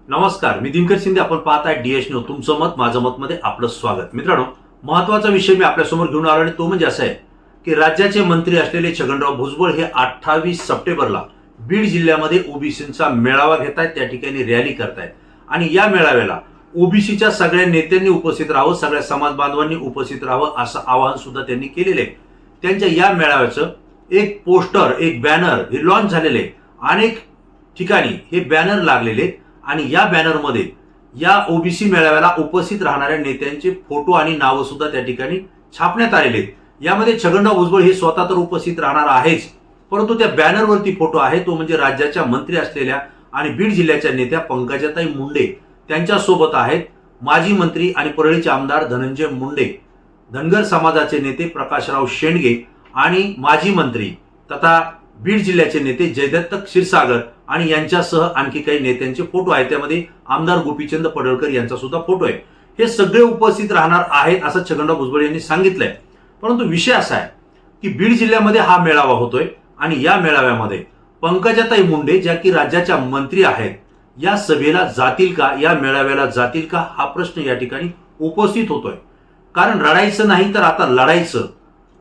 नमस्कार, मी दिनकर शिंदे. आपण पाहताय डीएच न्यूज. तुमचं मत माझं मत मध्ये आपलं स्वागत. मित्रांनो, महत्वाचा विषय मी आपल्यासमोर घेऊन आलो आणि तो म्हणजे असा आहे की राज्याचे मंत्री असलेले छगनराव भुजबळ हे 28 सप्टेंबरला बीड जिल्ह्यामध्ये ओबीसींचा मेळावा घेत आहेत. त्या ठिकाणी रॅली करतायत आणि या मेळाव्याला ओबीसीच्या सगळ्या नेत्यांनी उपस्थित राहावं, सगळ्या समाज बांधवांनी उपस्थित राहावं असं आवाहन सुद्धा त्यांनी केलेलं आहे. त्यांच्या या मेळाव्याचं एक पोस्टर, एक बॅनर हे लॉन्च झालेले. अनेक ठिकाणी हे बॅनर लागलेले आणि या बॅनरमध्ये या ओबीसी मेळाव्याला उपस्थित राहणाऱ्या नेत्यांचे फोटो आणि नावं सुद्धा त्या ठिकाणी छापण्यात आलेले आहेत. यामध्ये छगनराव भुजबळ हे स्वतः तर उपस्थित राहणार आहेच, परंतु त्या बॅनरवरती फोटो आहे तो म्हणजे राज्याच्या मंत्री असलेल्या आणि बीड जिल्ह्याच्या नेत्या पंकजाताई मुंडे त्यांच्यासोबत आहेत माजी मंत्री आणि परळीचे आमदार धनंजय मुंडे, धनगर समाजाचे नेते प्रकाशराव शेंडगे आणि माजी मंत्री तथा बीड जिल्ह्याचे नेते जयदत्त क्षीरसागर आणि यांच्यासह आणखी काही नेत्यांचे फोटो आहेत. त्यामध्ये आमदार गोपीचंद पडळकर यांचा सुद्धा फोटो आहे. हे सगळे उपस्थित राहणार आहेत असं छगनराव भुजबळ यांनी सांगितलंय. परंतु विषय असा आहे की बीड जिल्ह्यामध्ये हा मेळावा होतोय आणि या मेळाव्यामध्ये पंकजाताई मुंडे ज्या की राज्याच्या मंत्री आहेत या सभेला जातील का, या मेळाव्याला जातील का हा प्रश्न या ठिकाणी उपस्थित होतोय. कारण रडायचं नाही तर आता लढायचं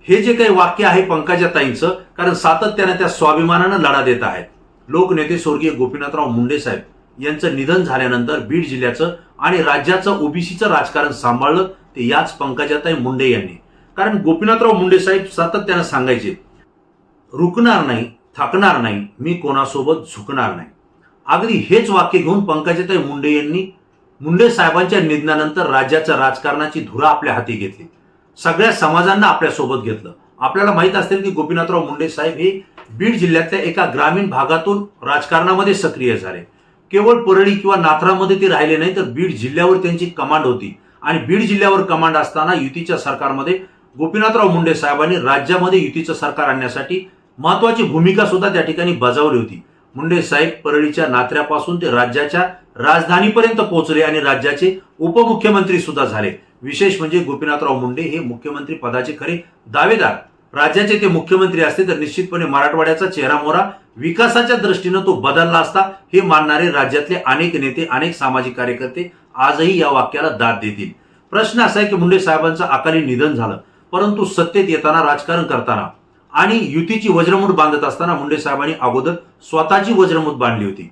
हे जे काही वाक्य आहे पंकजाताईंचं, कारण सातत्याने त्या स्वाभिमानानं लढा देत आहेत. लोकनेते स्वर्गीय गोपीनाथराव मुंडे साहेब यांचं निधन झाल्यानंतर बीड जिल्ह्याचं आणि राज्याचं ओबीसीचं राजकारण सांभाळलं ते याच पंकजाताई मुंडे यांनी. कारण गोपीनाथराव मुंडे साहेब सातत्यानं सांगायचे, रुकणार नाही, थकणार नाही, मी कोणासोबत झुकणार नाही. अगदी हेच वाक्य घेऊन पंकजाताई मुंडे यांनी मुंडे साहेबांच्या निधनानंतर राज्याच्या राजकारणाची धुरा आपल्या हाती घेतली. सगळ्या समाजांना आपल्या सोबत घेतलं. आपल्याला माहित असेल की गोपीनाथराव मुंडे साहेब हे बीड जिल्ह्यातल्या एका ग्रामीण भागातून राजकारणामध्ये सक्रिय झाले. केवळ परळी किंवा नाथरामध्ये ते राहिले नाही तर बीड जिल्ह्यावर त्यांची कमांड होती आणि बीड जिल्ह्यावर कमांड असताना युतीच्या सरकारमध्ये गोपीनाथराव मुंडे साहेबांनी राज्यामध्ये युतीचं सरकार आणण्यासाठी महत्वाची भूमिका सुद्धा त्या ठिकाणी बजावली होती. मुंडे साहेब परळीच्या नाथऱ्यापासून ते राज्याच्या राजधानीपर्यंत पोहोचले आणि राज्याचे उपमुख्यमंत्री सुद्धा झाले. विशेष म्हणजे गोपीनाथराव मुंडे हे मुख्यमंत्री पदाचे खरे दावेदार. राज्याचे ते मुख्यमंत्री असते तर निश्चितपणे मराठवाड्याचा चेहरामोहरा विकासाच्या दृष्टीनं तो बदलला असता हे मानणारे राज्यातले अनेक नेते, अनेक सामाजिक कार्यकर्ते आजही या वाक्याला दाद देतील. प्रश्न असा आहे की मुंडे साहेबांचं अकाली निधन झालं, परंतु सत्तेत येताना, राजकारण करताना आणि युतीची वज्रमूठ बांधत असताना मुंडे साहेबांनी अगोदर स्वतःची वज्रमूठ बांधली होती.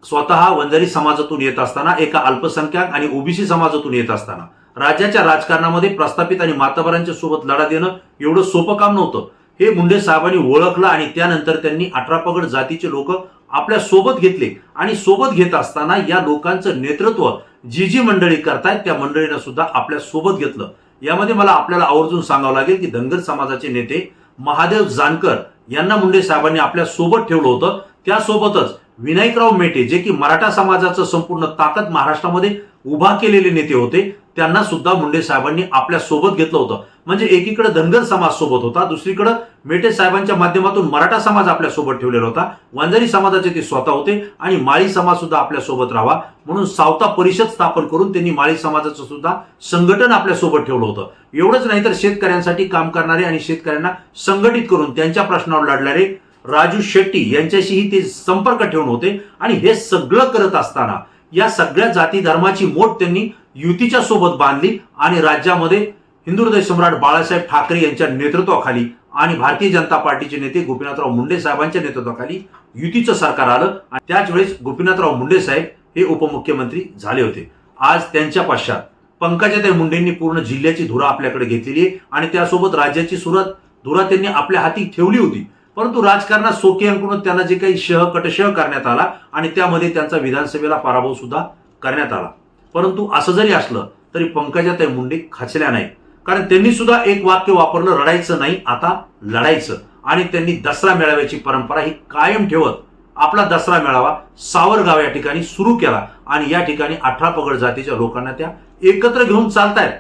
स्वतः वंजारी समाजातून येत असताना, एका अल्पसंख्याक आणि ओबीसी समाजातून येत असताना राज्याच्या राजकारणामध्ये प्रस्थापित आणि मातबरांच्या सोबत लढा देणं एवढं सोपं काम नव्हतं. हे मुंडे साहेबांनी ओळखलं आणि त्यानंतर त्यांनी 18 पगड जातीचे लोक आपल्या सोबत घेतले आणि सोबत घेत असताना या लोकांचं नेतृत्व जी जी मंडळी करतायत त्या मंडळीनं सुद्धा आपल्या सोबत घेतलं. यामध्ये मला आपल्याला आवर्जून सांगावं लागेल की धनगर समाजाचे नेते महादेव जानकर यांना मुंडे साहेबांनी आपल्या सोबत ठेवलं होतं. त्यासोबतच विनायकराव मेटे जे की मराठा समाजाचं संपूर्ण ताकद महाराष्ट्रामध्ये उभा केलेले नेते होते, त्यांना सुद्धा मुंडे साहेबांनी आपल्या सोबत घेतलं होतं. म्हणजे एकीकडे धनगर समाज सोबत होता, दुसरीकडे मेटे साहेबांच्या माध्यमातून मराठा समाज आपल्या सोबत ठेवलेला होता. वंजारी समाजाचे ते स्वतः होते आणि माळी समाज सुद्धा आपल्या सोबत राहावा म्हणून सावता परिषद स्थापन करून त्यांनी माळी समाजाचं सुद्धा संघटन आपल्या सोबत ठेवलं होतं. एवढंच नाही तर शेतकऱ्यांसाठी काम करणारे आणि शेतकऱ्यांना संघटित करून त्यांच्या प्रश्नावर लढणारे राजू शेट्टी यांच्याशीही ते संपर्क ठेवून होते. आणि हे सगळं करत असताना या सगळ्या जाती धर्माची मोठ त्यांनी युतीच्या सोबत बांधली आणि राज्यामध्ये हिंदू हृदय सम्राट बाळासाहेब ठाकरे यांच्या नेतृत्वाखाली आणि भारतीय जनता पार्टीचे नेते गोपीनाथराव मुंडे साहेबांच्या नेतृत्वाखाली युतीचं सरकार आलं आणि त्याच वेळेस गोपीनाथराव मुंडे साहेब हे उपमुख्यमंत्री झाले होते. आज त्यांच्या पश्चात पंकजाताई मुंडेंनी पूर्ण जिल्ह्याची धुरा आपल्याकडे घेतलेली आहे आणि त्यासोबत राज्याची धुरा त्यांनी आपल्या हाती ठेवली होती. परंतु राजकारणात सोके अंकुन त्यांना जे काही कटशह करण्यात आला आणि त्यामध्ये त्यांचा विधानसभेला पराभव सुद्धा करण्यात आला. परंतु असं जरी असलं तरी पंकजाताई मुंडे खचल्या नाही, कारण त्यांनी सुद्धा एक वाक्य वापरलं, रडायचं नाही आता लढायचं. आणि त्यांनी दसरा मेळाव्याची परंपरा ही कायम ठेवत आपला दसरा मेळावा सावरगाव या ठिकाणी सुरू केला आणि या ठिकाणी 18 पगड जातीच्या लोकांना त्या एकत्र घेऊन चालतायत.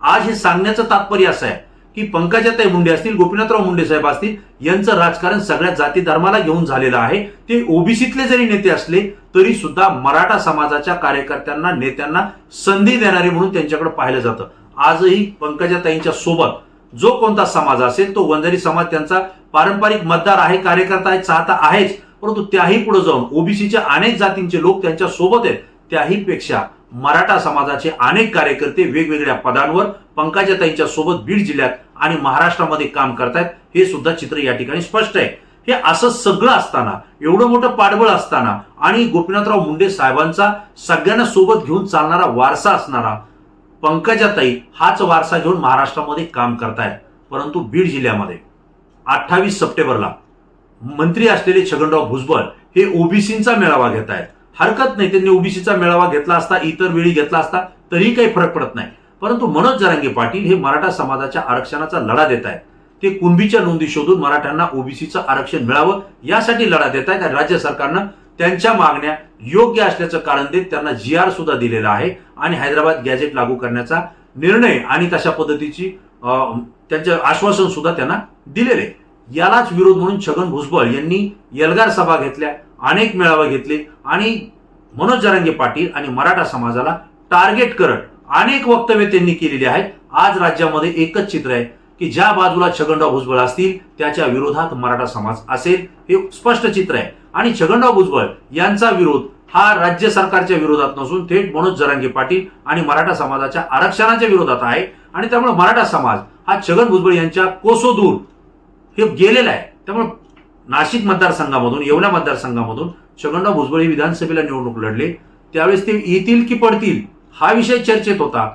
आज हे सांगण्याचं तात्पर्य असं आहे की पंकजाताई मुंडे असतील, गोपीनाथराव मुंडे साहेब असतील, यांचं राजकारण सगळ्या जाती धर्माला घेऊन झालेलं आहे. ते ओबीसीतले जरी नेते असले तरी सुद्धा मराठा समाजाच्या कार्यकर्त्यांना, नेत्यांना संधी देणारे म्हणून त्यांच्याकडे पाहिलं जातं. आजही पंकजाताईंच्या सोबत जो कोणता समाज असेल तो वंजारी समाज त्यांचा पारंपरिक मतदार आहे, कार्यकर्ता आहे, चाहता आहेच, परंतु त्याही पुढे जाऊन ओबीसीच्या अनेक जातींचे लोक त्यांच्या सोबत आहेत. त्याहीपेक्षा मराठा समाजाचे अनेक कार्यकर्ते वेगवेगळ्या पदांवर पंकजाताईंच्या सोबत बीड जिल्ह्यात आणि महाराष्ट्रामध्ये काम करतायत, हे सुद्धा चित्र या ठिकाणी स्पष्ट आहे. हे असं सगळं असताना, एवढं मोठं पाठबळ असताना आणि गोपीनाथराव मुंडे साहेबांचा सगळ्यांना सोबत घेऊन चालणारा वारसा असणारा पंकजाताई हाच वारसा घेऊन महाराष्ट्रामध्ये काम करतायत. परंतु बीड जिल्ह्यामध्ये 28 सप्टेंबरला मंत्री असलेले छगनराव भुजबळ हे ओबीसींचा मेळावा घेत आहेत. हरकत नाही, त्यांनी ओबीसीचा मेळावा घेतला असता, इतर वेळी घेतला असता तरीही काही फरक पडत नाही. परंतु मनोज जरांगे पाटील हे मराठा समाजाच्या आरक्षणाचा लढा देत आहेत. ते कुणबीच्या नोंदी शोधून मराठ्यांना ओबीसीचं आरक्षण मिळावं यासाठी लढा देत आहेत. आणि राज्य सरकारनं त्यांच्या मागण्या योग्य असल्याचं कारण देत त्यांना GR सुद्धा दिलेला आहे आणि हैदराबाद गॅझेट लागू करण्याचा निर्णय आणि तशा पद्धतीची त्यांचं आश्वासन सुद्धा त्यांना दिलेले. यालाच विरोध म्हणून छगन भुजबळ यांनी एल्गार सभा घेतल्या, अनेक मेळावे घेतले आणि मनोज जरांगे पाटील आणि मराठा समाजाला टार्गेट करत अनेक वक्तव्य त्यांनी केलेली आहेत. आज राज्यामध्ये एकच चित्र आहे की ज्या बाजूला छगनराव भुजबळ असतील त्याच्या विरोधात मराठा समाज असेल, हे स्पष्ट चित्र आहे. आणि छगनराव भुजबळ यांचा विरोध हा राज्य सरकारच्या विरोधात नसून थेट मनोज जरांगे पाटील आणि मराठा समाजाच्या आरक्षणाच्या विरोधात आहे. आणि त्यामुळे मराठा समाज हा छगन भुजबळ यांच्या कोसो दूर हे गेलेला आहे. त्यामुळे नाशिक मतदारसंघामधून, येवला मतदारसंघामधून छगनराव भुजबळ हे विधानसभेला निवडणूक लढले, त्यावेळेस ते येतील की पडतील हा विषय चर्चेत होता.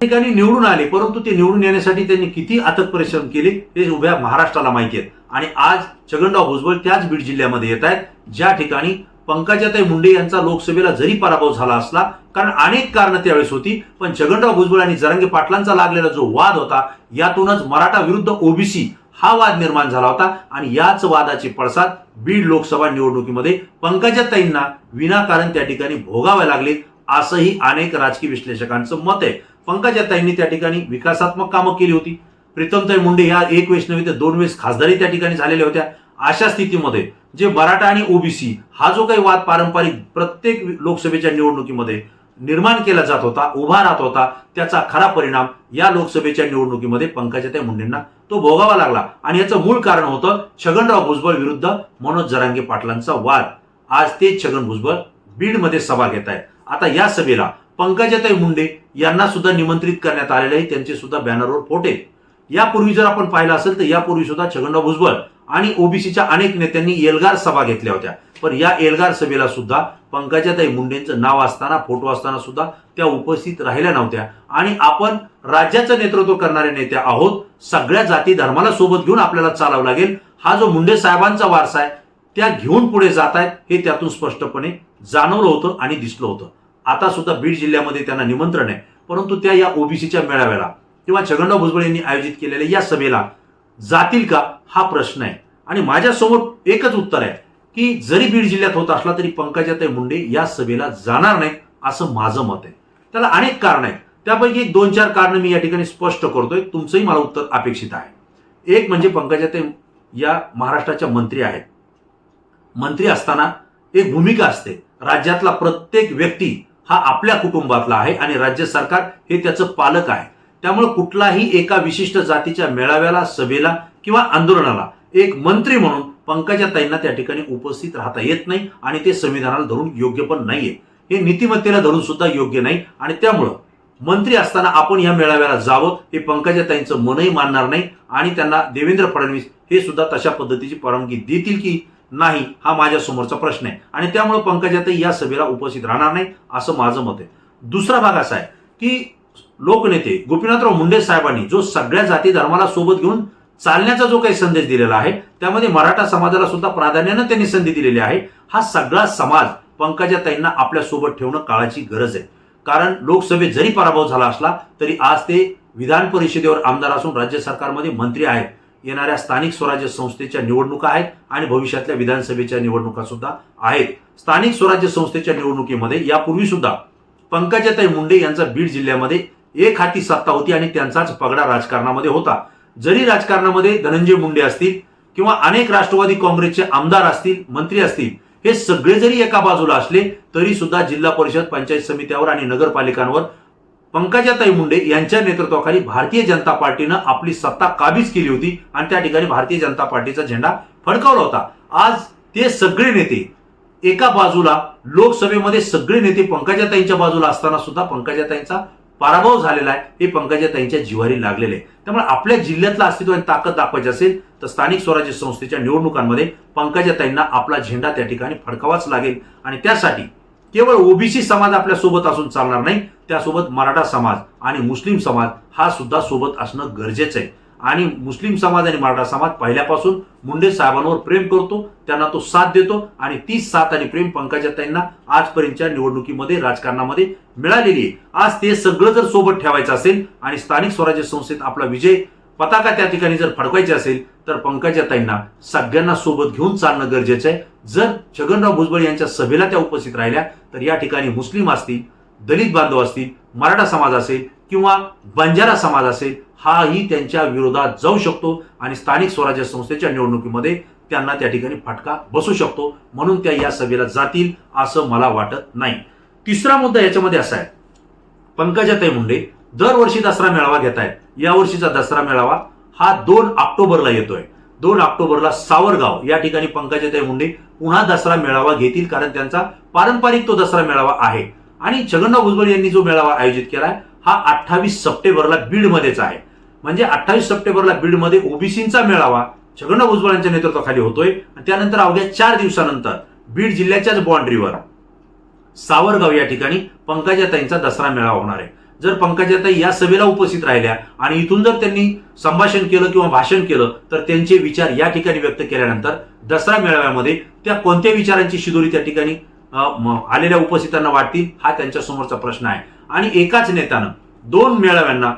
ठिकाणी निवडून आले, परंतु ते निवडून येण्यासाठी त्यांनी किती अथक परिश्रम केले हे उभ्या महाराष्ट्राला माहिती आहे. आणि आज छगनराव भुजबळ त्याच बीड जिल्ह्यामध्ये येत आहेत ज्या ठिकाणी पंकजाताई मुंडे यांचा लोकसभेला जरी पराभव झाला असला, कारण अनेक कारणं त्यावेळेस होती, पण छगनराव भुजबळ आणि जरांगे पाटलांचा लागलेला जो वाद होता यातूनच मराठा विरुद्ध ओबीसी हा वाद निर्माण झाला होता. आणि याच वादाचे पडसाद बीड लोकसभा निवडणुकीमध्ये पंकजाताईंना विनाकारण त्या ठिकाणी भोगावे लागले, असंही अनेक राजकीय विश्लेषकांचं मत आहे. पंकजाताईंनी त्या ठिकाणी विकासात्मक कामं केली होती. प्रीतमताई मुंडे ह्या एक वेळेस नव्हे तर 2 वेळेस खासदारी त्या ठिकाणी झालेल्या होत्या. अशा स्थितीमध्ये जे मराठा आणि ओबीसी हा जो काही वाद पारंपरिक प्रत्येक लोकसभेच्या निवडणुकीमध्ये निर्माण केला जात होता, उभा राहत होता, त्याचा खरा परिणाम या लोकसभेच्या निवडणुकीमध्ये पंकजाताई मुंडेंना तो भोगावा लागला. आणि याचं मूळ कारण होतं छगनराव भुजबळ विरुद्ध मनोज जरांगे पाटलांचा वाद. आज ते छगन भुजबळ बीडमध्ये सभा घेत आहेत. आता या सभेला पंकजाताई मुंडे यांना सुद्धा निमंत्रित करण्यात आलेले आहे, त्यांचे सुद्धा बॅनरवर फोटो आहेत. यापूर्वी जर आपण पाहिलं असेल तर यापूर्वी सुद्धा छगनराव भुजबळ आणि ओबीसीच्या अनेक नेत्यांनी एल्गार सभा घेतल्या होत्या. पण या एल्गार सभेला सुद्धा पंकजाताई मुंडेंचं नाव असताना, फोटो असताना सुद्धा त्या उपस्थित राहिल्या नव्हत्या. आणि आपण राज्याचं नेतृत्व करणारे नेते आहोत, सगळ्या जाती धर्माला सोबत घेऊन आपल्याला चालावं लागेल, हा जो मुंडे साहेबांचा वारसा आहे त्या घेऊन पुढे जात आहेत हे त्यातून स्पष्टपणे जाणवलं होतं आणि दिसलं होतं. आता सुद्धा बीड जिल्ह्यामध्ये त्यांना निमंत्रण आहे, परंतु त्या या ओबीसीच्या मेळाव्याला किंवा छगनराव भुजबळ यांनी आयोजित केलेल्या या सभेला जातील का हा प्रश्न आहे. आणि माझ्यासमोर एकच उत्तर आहे की जरी बीड जिल्ह्यात होत असला तरी पंकजाताई मुंडे या सभेला जाणार नाहीत असं माझं मत आहे. त्याला अनेक कारण आहेत, त्यापैकी 2-4 कारणं मी या ठिकाणी स्पष्ट करतोय, तुमचंही मला उत्तर अपेक्षित आहे. एक म्हणजे पंकजाताई या महाराष्ट्राच्या मंत्री आहेत. मंत्री असताना एक भूमिका असते, राज्यातला प्रत्येक व्यक्ती हा आपल्या कुटुंबातला आहे आणि राज्य सरकार हे त्याचं पालक आहे. त्यामुळे कुठलाही एका विशिष्ट जातीच्या मेळाव्याला, सभेला किंवा आंदोलनाला एक मंत्री म्हणून पंकजाताईंना त्या ठिकाणी उपस्थित राहता येत नाही आणि ते संविधानाला धरून योग्य पण नाहीये, हे नीतिमत्तेला धरून सुद्धा योग्य नाही. आणि त्यामुळं मंत्री असताना आपण या मेळाव्याला जावं हे पंकजाताईंचं मनही मानणार नाही. आणि त्यांना देवेंद्र फडणवीस हे सुद्धा तशा पद्धतीची परवानगी देतील की नाही हा माझ्या समोरचा प्रश्न आहे. आणि त्यामुळे पंकजाताई या सभेला उपस्थित राहणार नाही असं माझं मत आहे. दुसरा भाग असा आहे की लोकनेते गोपीनाथराव मुंडे साहेबांनी जो सगळ्या जाती धर्माला सोबत घेऊन चालण्याचा जो काही संदेश दिलेला आहे त्यामध्ये मराठा समाजाला सुद्धा प्राधान्यानं त्यांनी संधी दिलेली आहे. हा सगळा समाज पंकजाताईंना आपल्या सोबत ठेवणं काळाची गरज आहे. कारण लोकसभेत जरी पराभव झाला असला तरी आज ते विधान परिषदेवर आमदार असून राज्य सरकारमध्ये मंत्री आहेत. येणाऱ्या स्थानिक स्वराज्य संस्थेच्या निवडणुका आहेत आणि भविष्यातल्या विधानसभेच्या निवडणुका सुद्धा आहेत. स्थानिक स्वराज्य संस्थेच्या निवडणुकीमध्ये यापूर्वी सुद्धा पंकजाताई मुंडे यांचा बीड जिल्ह्यामध्ये एक हाती सत्ता होती आणि त्यांचाच पगडा राजकारणामध्ये होता. जरी राजकारणामध्ये धनंजय मुंडे असतील किंवा अनेक राष्ट्रवादी काँग्रेसचे आमदार असतील, मंत्री असतील, हे सगळे जरी एका बाजूला असले तरी सुद्धा जिल्हा परिषद, पंचायत समित्यावर आणि नगरपालिकांवर पंकजाताई मुंडे यांच्या नेतृत्वाखाली भारतीय जनता पार्टीनं आपली सत्ता काबीज केली होती आणि त्या ठिकाणी भारतीय जनता पार्टीचा झेंडा फडकावला होता. आज ते सगळे नेते एका बाजूला लोकसभेमध्ये सगळे नेते पंकजाताईंच्या बाजूला असताना सुद्धा पंकजाताईंचा पराभव झालेला आहे, हे पंकजाताईंच्या जिव्हारी लागलेले आहे. त्यामुळे आपल्या जिल्ह्यातला अस्तित्व आणि ताकद दाखवायची असेल तर स्थानिक स्वराज्य संस्थेच्या निवडणुकांमध्ये पंकजाताईंना आपला झेंडा त्या ठिकाणी फडकावाच लागेल. आणि त्यासाठी केवळ ओबीसी समाज आपल्या सोबत असून चालणार नाही, त्यासोबत मराठा समाज आणि मुस्लिम समाज हा सुद्धा सोबत असणं गरजेचं आहे. आणि मुस्लिम समाज आणि मराठा समाज पहिल्यापासून मुंडे साहेबांवर प्रेम करतो, त्यांना तो साथ देतो आणि तीच साथ आणि प्रेम पंकजाताईंना आजपर्यंतच्या निवडणुकीमध्ये राजकारणामध्ये मिळालेली आहे. आज ते सगळं जर सोबत ठेवायचं असेल आणि स्थानिक स्वराज्य संस्थेत आपला विजय पताका त्या ठिकाणी जर फडकायची असेल तर पंकजाताईंना सगळ्यांना सोबत घेऊन चालणं गरजेचं आहे. जर छगनराव भुजबळ यांच्या सभेला त्या उपस्थित राहिल्या तर या ठिकाणी मुस्लिम असतील, दलित बांधव असतील, मराठा समाज असेल किंवा बंजारा समाज असेल, हाही त्यांच्या विरोधात जाऊ शकतो आणि स्थानिक स्वराज्य संस्थेच्या निवडणुकीमध्ये त्यांना त्या ठिकाणी फटका बसू शकतो. म्हणून त्या या सभेला जातील असं मला वाटत नाही. तिसरा मुद्दा याच्यामध्ये असा आहे, पंकजाताई मुंडे दरवर्षी दसरा मेळावा घेत आहेत. यावर्षीचा दसरा मेळावा हा 2 ऑक्टोबरला येतोय. 2 ऑक्टोबरला सावरगाव या ठिकाणी पंकजाताई मुंडे पुन्हा दसरा मेळावा घेतील, कारण त्यांचा पारंपरिक तो दसरा मेळावा आहे. आणि छगनराव भुजबळ यांनी जो मेळावा आयोजित केलाय हा 28 सप्टेंबरला बीडमध्येच आहे. म्हणजे 28 सप्टेंबरला बीडमध्ये ओबीसींचा मेळावा छगनराव भुजबळ यांच्या नेतृत्वाखाली होतोय. आणि त्यानंतर अवघ्या 4 दिवसानंतर बीड जिल्ह्याच्याच बाउंड्रीवर सावरगाव या ठिकाणी पंकजाताईंचा दसरा मेळावा होणार आहे. जर पंकजाताई या सभेला उपस्थित राहिल्या आणि इथून जर त्यांनी संभाषण केलं किंवा भाषण केलं तर त्यांचे विचार या ठिकाणी व्यक्त केल्यानंतर दसरा मेळाव्यामध्ये त्या कोणत्या विचारांची शिदोरी त्या ठिकाणी आलेल्या उपस्थितांना वाटतील हा त्यांच्या समोरचा प्रश्न आहे. आणि एकाच नेत्यानं 2 मेळाव्यांना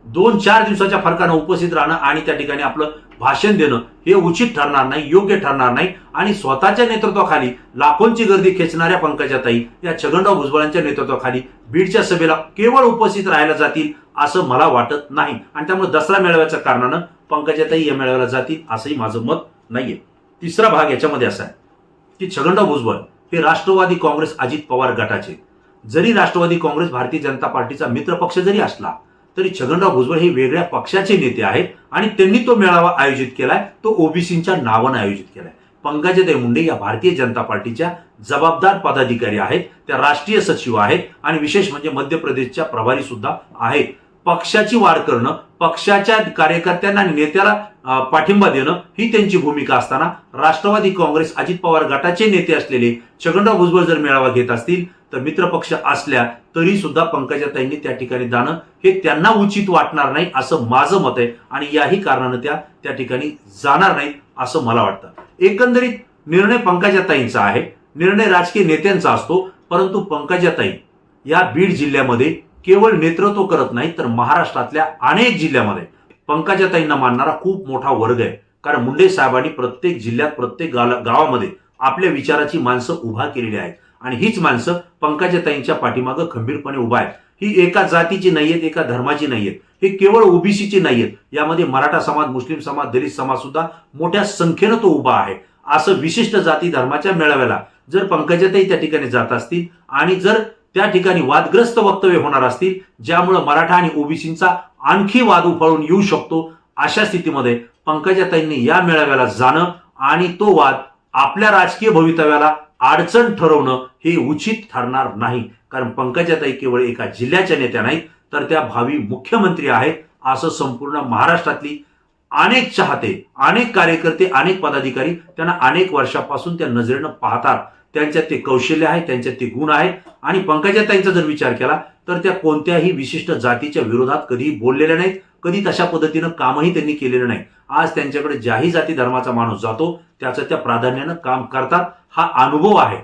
2-4 दिवसाच्या फरकानं उपस्थित राहणं आणि त्या ठिकाणी आपलं भाषण देणं हे उचित ठरणार नाही, योग्य ठरणार नाही. आणि स्वतःच्या नेतृत्वाखाली लाखोंची गर्दी खेचणाऱ्या पंकजाताई या छगनराव भुजबळांच्या नेतृत्वाखाली बीडच्या सभेला केवळ उपस्थित राहायला जातील असं मला वाटत नाही. आणि त्यामुळे दसरा मेळाव्याच्या कारणानं पंकजाताई या मेळाव्याला जातील असंही माझं मत नाहीये. तिसरा भाग याच्यामध्ये असा आहे की छगनराव भुजबळ हे राष्ट्रवादी काँग्रेस अजित पवार गटाचे, जरी राष्ट्रवादी काँग्रेस भारतीय जनता पार्टीचा मित्र पक्ष जरी असला तरी छगनराव भुजबळ हे वेगळ्या पक्षाचे नेते आहेत आणि त्यांनी तो मेळावा आयोजित केलाय, तो ओबीसींच्या नावानं आयोजित केलाय. पंकजाताई मुंडे या भारतीय जनता पार्टीच्या जबाबदार पदाधिकारी आहेत, त्या राष्ट्रीय सचिव आहेत आणि विशेष म्हणजे मध्य प्रदेशच्या प्रभारी सुद्धा आहेत. पक्षाची वाढ करणं, पक्षाच्या कार्यकर्त्यांना आणि नेत्याला पाठिंबा देणं ही त्यांची भूमिका असताना राष्ट्रवादी काँग्रेस अजित पवार गटाचे नेते असलेले छगनराव भुजबळ जर मेळावा घेत असतील तर मित्रपक्ष असल्या तरी सुद्धा पंकजाताईंनी त्या ठिकाणी जाणं हे त्यांना उचित वाटणार नाही असं माझं मत आहे. आणि याही कारणानं त्या ठिकाणी जाणार नाहीत असं मला वाटतं. एकंदरीत निर्णय पंकजाताईंचा आहे, निर्णय राजकीय नेत्यांचा असतो, परंतु पंकजाताई या बीड जिल्ह्यामध्ये केवळ नेतृत्व करत नाही तर महाराष्ट्रातल्या अनेक जिल्ह्यामध्ये पंकजाताईंना मानणारा खूप मोठा वर्ग आहे. कारण मुंडे साहेबांनी प्रत्येक जिल्ह्यात प्रत्येक गावामध्ये आपल्या विचाराची माणसं उभा केलेली आहेत आणि हीच माणसं पंकजाताईंच्या पाठीमागं खंबीरपणे उभा आहेत. ही एका जातीची नाहीयेत, एका धर्माची नाहीयेत, हे केवळ ओबीसीची नाहीयेत, यामध्ये मराठा समाज, मुस्लिम समाज, दलित समाज सुद्धा मोठ्या संख्येनं तो उभा आहे. असं विशिष्ट जाती धर्माच्या मेळाव्याला जर पंकजाताई त्या ठिकाणी जात असतील आणि जर त्या ठिकाणी वादग्रस्त वक्तव्य होणार असतील ज्यामुळे मराठा आणि ओबीसींचा आणखी वाद उफाळून येऊ शकतो, अशा स्थितीमध्ये पंकजाताईंनी या मेळाव्याला जाणं आणि तो वाद आपल्या राजकीय भवितव्याला अडचण ठरवणं हे उचित ठरणार नाही. कारण पंकजाताई केवळ एका जिल्ह्याच्या नेत्या नाहीत तर त्या भावी मुख्यमंत्री आहेत असं संपूर्ण महाराष्ट्रातली अनेक चाहते, अनेक कार्यकर्ते, अनेक पदाधिकारी त्यांना अनेक वर्षापासून त्या नजरेनं पाहतात. त्यांच्यात ते कौशल्य आहे, त्यांच्यात ते गुण आहेत. आणि पंकजाताईंचा जर विचार केला तर त्या कोणत्याही विशिष्ट जातीच्या विरोधात कधी बोललेल्या नाहीत, कधी तशा पद्धतीनं कामही त्यांनी केलेलं नाही. आज त्यांच्याकडे ज्याही जाती धर्माचा माणूस जातो त्याचं त्या प्राधान्यानं काम करतात, हा अनुभव आहे.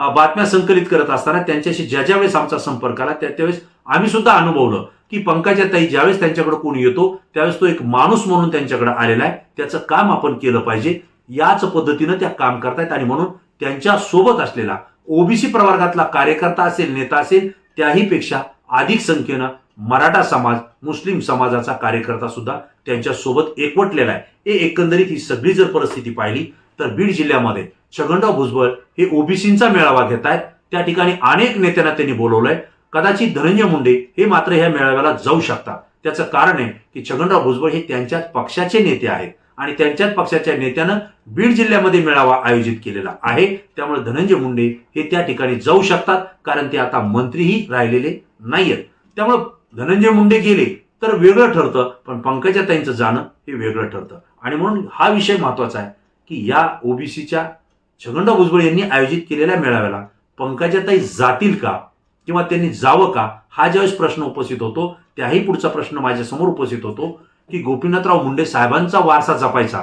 बातम्या संकलित करत असताना त्यांच्याशी ज्या वेळेस आमचा संपर्क आला त्यावेळेस आम्ही सुद्धा अनुभवलं की पंकजाताई ज्यावेळेस त्यांच्याकडे कोणी येतो त्यावेळेस तो एक माणूस म्हणून त्यांच्याकडे आलेला आहे, त्याचं काम आपण केलं पाहिजे, याच पद्धतीनं त्या काम करतायत. आणि म्हणून त्यांच्या सोबत असलेला ओबीसी प्रवर्गातला कार्यकर्ता असेल, नेता असेल, त्याहीपेक्षा अधिक संख्येनं मराठा समाज, मुस्लिम समाजाचा कार्यकर्ता सुद्धा त्यांच्या सोबत एकवटलेला आहे. एकंदरीत ही सगळी जर परिस्थिती पाहिली तर बीड जिल्ह्यामध्ये छगनराव भुजबळ हे ओबीसींचा मेळावा घेत आहेत. त्या ठिकाणी अनेक नेत्यांना त्यांनी बोलवलंय. कदाचित धनंजय मुंडे हे मात्र ह्या मेळाव्याला जाऊ शकतात. त्याचं कारण आहे की छगनराव भुजबळ हे त्यांच्याच पक्षाचे नेते आहेत आणि त्यांच्याच पक्षाच्या नेत्यानं बीड जिल्ह्यामध्ये मेळावा आयोजित केलेला आहे. त्यामुळे धनंजय मुंडे हे त्या ठिकाणी जाऊ शकतात, कारण ते आता मंत्रीही राहिलेले नाहीयेत. त्यामुळे धनंजय मुंडे गेले तर वेगळं ठरतं, पण पंकजाताईंचं जाणं हे वेगळं ठरतं. आणि म्हणून हा विषय महत्वाचा आहे की या ओबीसीच्या छगनराव भुजबळ यांनी आयोजित केलेल्या मेळाव्याला पंकजाताई जातील का किंवा त्यांनी जावं का, हा ज्यावेळेस प्रश्न उपस्थित होतो, त्याही पुढचा प्रश्न माझ्यासमोर उपस्थित होतो की गोपीनाथराव मुंडे साहेबांचा वारसा जपायचा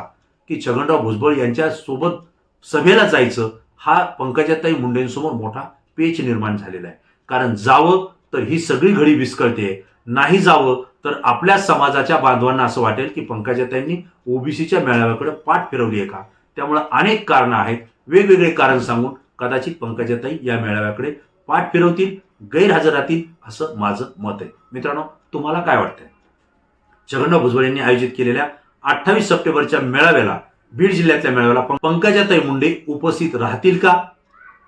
की छगनराव भुजबळ यांच्या सोबत सभेला जायचं, हा पंकजाताई मुंडेंसमोर मोठा पेच निर्माण झालेला आहे. कारण जावं तर ही सगळी घडी विस्कळते, नाही जावं तर आपल्या समाजाच्या बांधवांना असं वाटेल की पंकजाताईंनी ओबीसीच्या मेळाव्याकडे पाठ फिरवली आहे का. त्यामुळे अनेक कारणं आहेत, वेगवेगळे कारण सांगून कदाचित पंकजाताई या मेळाव्याकडे पाठ फिरवतील, गैरहजर राहतील, असं माझं मत आहे. मित्रांनो, तुम्हाला काय वाटतंय? छगनराव भुजबळ यांनी आयोजित केलेल्या 28 सप्टेंबरच्या मेळाव्याला, बीड जिल्ह्यातल्या मेळाव्याला पंकजाताई मुंडे उपस्थित राहतील का?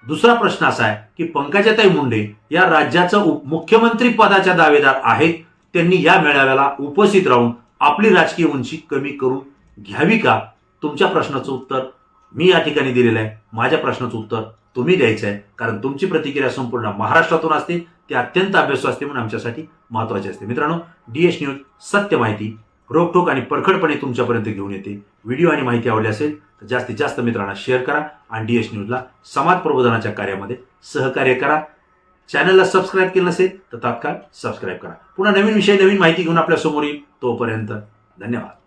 दुसरा प्रश्न असा आहे की पंकजाताई मुंडे या राज्याचं मुख्यमंत्री पदाच्या दावेदार आहेत, त्यांनी या मेळाव्याला उपस्थित राहून आपली राजकीय उंची कमी करून घ्यावी का? तुमच्या प्रश्नाचं उत्तर मी या ठिकाणी दिलेलं आहे. माझ्या प्रश्नाचं उत्तर तुम्ही द्यायचं आहे, कारण तुमची प्रतिक्रिया संपूर्ण महाराष्ट्रातून असते, ती अत्यंत अभ्यासू असते, म्हणून आमच्यासाठी महत्वाची असते. मित्रांनो, डीएस न्यूज सत्य माहिती रोखठोक आणि परखडपणे तुमच्यापर्यंत घेऊन येते. व्हिडिओ आणि माहिती आवडली असेल तर जास्तीत जास्त मित्रांना शेअर करा आणि डीएस न्यूजला समाज प्रबोधनाच्या कार्यामध्ये सहकार्य करा. चॅनलला सबस्क्राईब केलं नसेल तर तात्काळ सबस्क्राईब करा. पुन्हा नवीन विषय, नवीन माहिती घेऊन आपल्या समोर येईल. तोपर्यंत धन्यवाद.